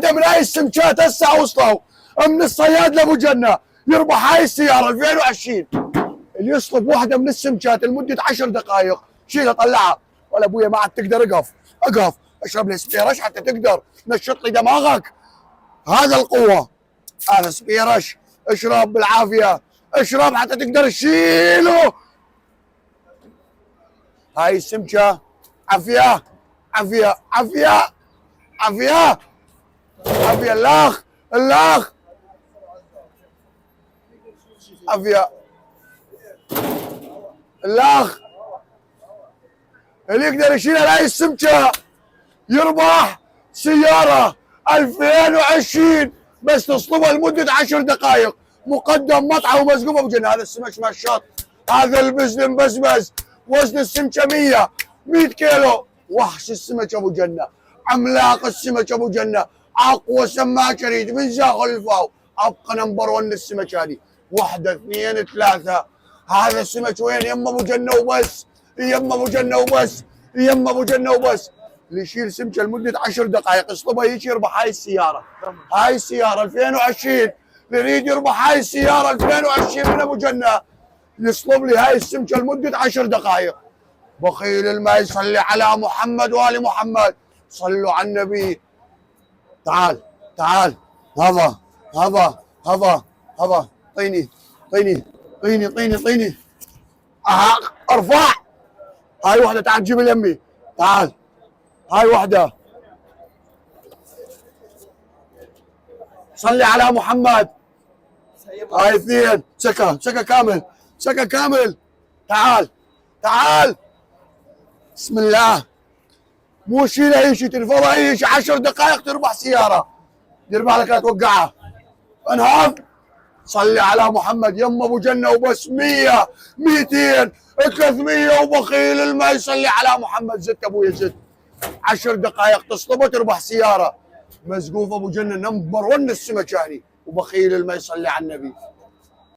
من هاي السمكات هسه وصلوا من الصياد لابو جنه يربح هاي السياره 2020. اللي يصلب واحده من السمكات لمده 10 دقائق شيلها طلعها. ولا ابويا ما عاد تقدر. اقف اشرب لي سبيرش حتى تقدر نشط لي دماغك. هذا القوه، هذا سبيرش. اشرب بالعافيه، اشرب حتى تقدر تشيله. هاي السمكه عافيه عافيه عافيه عافيه عافيه. الاخ عافيه. الاخ اللي يقدر يشيلها هاي السمكه يربح سياره 2020 بس تصلبها لمده 10 دقائق. مقدم مطعم ومسقوف ابو جنه. هذا السمك مشاط، هذا البزن مبزبز. وزن السمكه 100 كيلو. وحش السمك ابو جنه، عملاق السمك ابو جنه، اقوى سماك اريد من زاغل الفاو. ابقى نمبر 1 السمك هذه. واحده اثنين ثلاثه. هذا السمك وين؟ يم ابو جنه وبس، يم ابو جنه وبس، يم ابو جنه وبس. اللي يشيل سمكه لمده 10 دقائق يصلبها يجي يربح هاي السياره. هاي السياره 2020. اللي يريد يربح هاي السياره 2020 من ابو جنه يصلب لي هاي السمكه لمده 10 دقائق. بخيل الماء يصلي على محمد وال محمد. صلوا على النبي. تعال تعال. هذا طيني طيني طيني طيني طيني. ارفع. هاي وحده. تعال جيب يمي. تعال. هاي وحده. صلي على محمد. هاي اثنين. سكه كامل. سكه كامل. تعال. بسم الله. مو شيله اي شيء، تنفضها اي شيء. 10 دقائق تربح سياره. دير بالك لا توقعها. انهض. صلي على محمد. يم ابو جنه وبس. 100 200 300. وبخيل الماء يصلي على محمد. زدت ابويا زدت. 10 دقائق تصطبه تربح سياره. مسقوف ابو جنه نمبر 1 السمك يعني. وبخيل الماء يصلي على النبي.